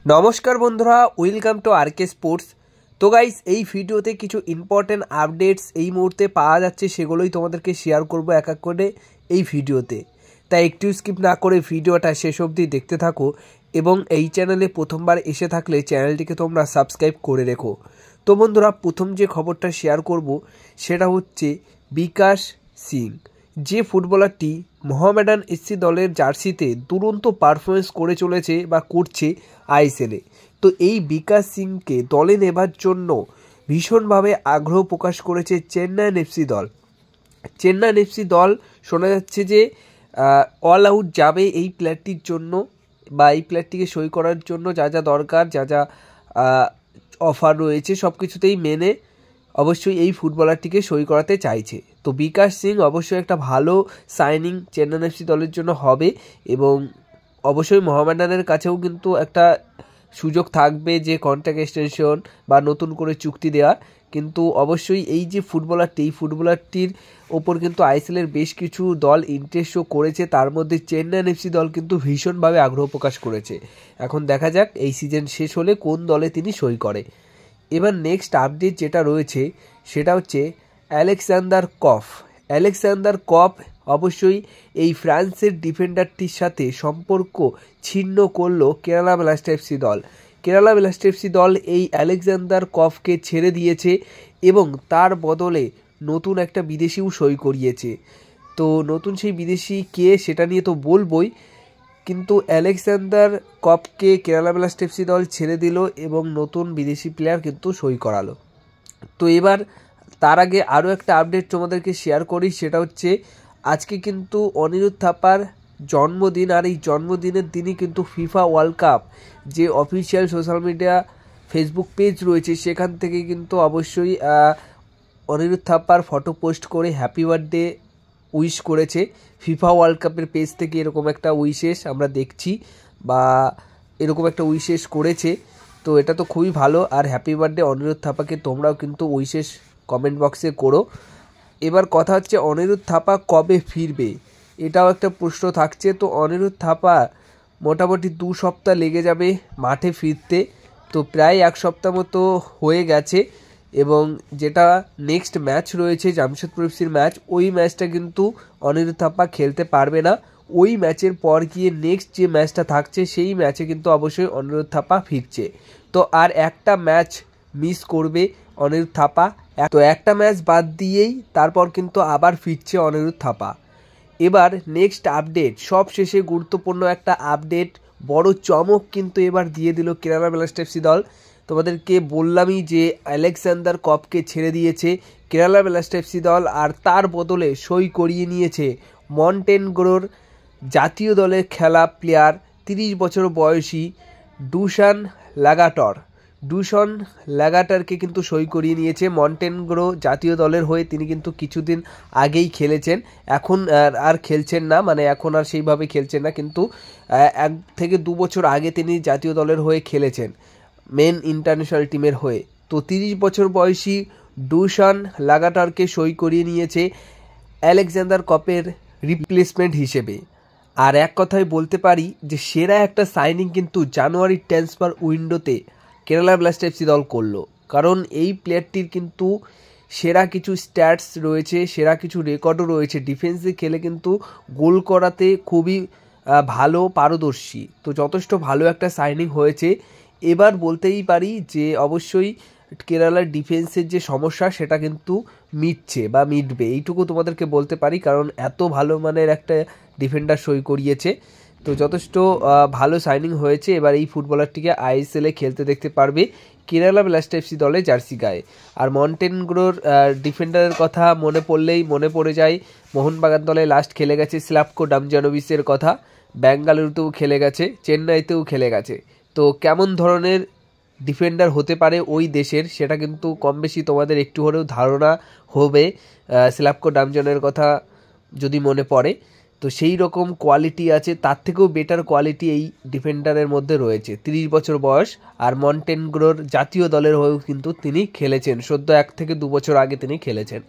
নমস্কার বন্ধুরা, welcome to আরকে sports. তো গাইস, এই ভিডিওতে কিছু ইম্পর্টেন্ট আপডেটস এই মুহূর্তে পাওয়া যাচ্ছে, সেগুলোই তোমাদেরকে শেয়ার করব এক এক করে এই ভিডিওতে। তাই একটু স্কিপ না করে ভিডিওটা শেষ অবধি দেখতে থাকো এবং এই চ্যানেলে প্রথমবার এসে থাকলে চ্যানেলটিকে তোমরা সাবস্ক্রাইব করে রেখো। তো বন্ধুরা, প্রথম যে খবরটা শেয়ার করব সেটা হচ্ছে বিকাশ সিং, যে ফুটবলারটি মোহামেডান এসসি দলের জার্সিতে দুরন্ত পারফরমেন্স করে চলেছে বা করছে আইএসএলে। তো এই বিকাশ সিংকে দলে নেবার জন্য ভীষণভাবে আগ্রহ প্রকাশ করেছে চেন্নাইন এফসি দল। চেন্নাইন এফসি দল শোনা যাচ্ছে যে অল আউট যাবে এই প্লেয়ারটির জন্য, বা এই প্লেয়ারটিকে সই করার জন্য যা যা দরকার, যা যা অফার রয়েছে সব কিছুতেই মেনে অবশ্যই এই ফুটবলারটিকে সই করাতে চাইছে। তো বিকাশ সিং অবশ্যই একটা ভালো সাইনিং চেন্নাইন এফসি দলের জন্য হবে এবং অবশ্যই মোহামেডানের কাছেও কিন্তু একটা সুযোগ থাকবে যে কন্ট্রাক্ট এক্সটেনশন বা নতুন করে চুক্তি দেওয়ার। কিন্তু অবশ্যই এই যে ফুটবলারটির ওপর কিন্তু আইএসএলের বেশ কিছু দল ইন্টারেস্ট শো করেছে, তার মধ্যে চেন্নাইন এফসি দল কিন্তু ভীষণভাবে আগ্রহ প্রকাশ করেছে। এখন দেখা যাক এই সিজন শেষ হলে কোন দলে তিনি সই করে। এবার নেক্সট আপডেট যেটা রয়েছে সেটা হচ্ছে অ্যালেকজান্ডার কফ অবশ্যই এই ফ্রান্সের ডিফেন্ডারটির সাথে সম্পর্ক ছিন্ন করলো কেরালা ব্লাস্টার এফসি দল। কেরালা ব্লাস্টার এফসি দল এই অ্যালেকজান্ডার কফকে ছেড়ে দিয়েছে এবং তার বদলে নতুন একটা বিদেশিও সই করিয়েছে। তো নতুন সেই বিদেশি কে সেটা নিয়ে তো বলবই, কিন্তু অ্যালেকজান্ডার কফকে কেরালা ব্লাস্টার এফসি দল ছেড়ে দিল এবং নতুন বিদেশি প্লেয়ার কিন্তু সই করালো। তো এবার তার আগে আরও একটা আপডেট তোমাদেরকে শেয়ার করি, সেটা হচ্ছে আজকে কিন্তু অনিরুদ্ধ থাপার জন্মদিন, আর এই জন্মদিনের দিনই কিন্তু ফিফা ওয়ার্ল্ড কাপ যে official social media Facebook page রয়েছে সেখান থেকে কিন্তু অবশ্যই অনিরুদ্ধ থাপার ফটো পোস্ট করে হ্যাপি বার্থডে উইশ করেছে। ফিফা ওয়ার্ল্ড কাপের পেজ থেকে এরকম একটা উইশেস আমরা দেখছি, বা এরকম একটা উইশেস করেছে। তো এটা তো খুবই ভালো, আর হ্যাপি বার্থডে অনিরুদ্ধ থাপাকে তোমরাও কিন্তু উইশেস কমেন্ট বক্সে করো। এবার কথা হচ্ছে অনিরুদ্ধ থাপা কবে ফিরবে, এটাও একটা প্রশ্ন থাকছে। তো অনিরুদ্ধ থাপা মোটামুটি 2 সপ্তাহ লেগে যাবে মাঠে ফিরতে, তো প্রায় 1 সপ্তাহ মতো হয়ে গেছে। এবং যেটা নেক্সট ম্যাচ রয়েছে জামশেদপুর এফসির ম্যাচ, ওই ম্যাচটা কিন্তু অনিরুদ্ধ থাপা খেলতে পারবে না। ওই ম্যাচের পর গিয়ে নেক্সট যে ম্যাচটা থাকছে সেই ম্যাচে কিন্তু অবশ্যই অনিরুদ্ধ থাপা ফিরছে। তো আর একটা ম্যাচ মিস করবে অনিরুদ্ধ থাপা, তো একটা ম্যাচ বাদ দিয়েই তারপর কিন্তু আবার ফিরছে অনিরুদ্ধ থাপা। এবার নেক্সট আপডেট, সব শেষে গুরুত্বপূর্ণ একটা আপডেট, বড় চমক কিন্তু এবার দিয়ে দিল কেরালা ব্লাস্টার এফসি দল। তোমাদেরকে বললামই যে অ্যালেকজান্ডার কফকে ছেড়ে দিয়েছে কেরালা ব্লাস্টার এফসি দল, আর তার বদলে সই করিয়ে নিয়েছে মন্টেনেগ্রোর জাতীয় দলের খেলা প্লেয়ার 30 বছর বয়সী ডুশান লাগাটারকে কিন্তু সই করিয়ে নিয়েছে মন্টেনেগ্রো জাতীয় দলের হয়ে। তিনি কিন্তু কিছুদিন আগেই খেলেছেন, এখন আর খেলছেন না, মানে এখন আর সেইভাবে খেলছেন না, কিন্তু 1 থেকে 2 বছর আগে তিনি জাতীয় দলের হয়ে খেলেছেন মেন ইন্টারন্যাশনাল টিমের হয়ে। তো 30 বছর বয়সী ডুশান লাগাটারকে সই করিয়ে নিয়েছে অ্যালেকজান্ডার কফের রিপ্লেসমেন্ট হিসেবে। আর এক কথায় বলতে পারি যে সেরা একটা সাইনিং কিন্তু জানুয়ারি ট্রান্সফার উইন্ডোতে কেরালা ব্লাস্টার এফসি দল করলো, কারণ এই প্লেয়ারটির কিন্তু সেরা কিছু স্ট্যাটস রয়েছে, সেরা কিছু রেকর্ডও রয়েছে, ডিফেন্সে খেলে কিন্তু গোল করাতে খুবই ভালো পারদর্শী। তো যথেষ্ট ভালো একটা সাইনিং হয়েছে। এবার বলতেই পারি যে অবশ্যই কেরালার ডিফেন্সের যে সমস্যা সেটা কিন্তু মিটবে, এইটুকু তোমাদেরকে বলতে পারি, কারণ এত ভালো মানের একটা ডিফেন্ডার সই করিয়েছে। তো যথেষ্ট ভালো সাইনিং হয়েছে। এবার এই ফুটবলারটিকে আইএসএলে খেলতে দেখতে পারবে কেরালা ব্লাস্টার এফসি দলে জার্সি গায়ে। আর মন্টেনেগ্রোর ডিফেন্ডারের কথা মনে পড়লেই মনে পড়ে যায় মোহনবাগান দলে লাস্ট খেলে গেছে স্ল্যাভকো ডামজানোভিচের কথা, বেঙ্গালুরুতেও খেলে গেছে, চেন্নাইতেও খেলে গেছে। তো কেমন ধরনের ডিফেন্ডার হতে পারে ওই দেশের, সেটা কিন্তু কম বেশি তোমাদের একটু হলেও ধারণা হবে স্ল্যাভকো ডামজানের কথা যদি মনে পড়ে। তো সেই রকম কোয়ালিটি আছে, তার থেকেও বেটার কোয়ালিটি এই ডিফেন্ডারের মধ্যে রয়েছে। 30 বছর বয়স, আর মন্টেনেগ্রোর জাতীয় দলের হয়েও কিন্তু তিনি খেলেছেন, সদ্য 1 থেকে 2 বছর আগে তিনি খেলেছেন।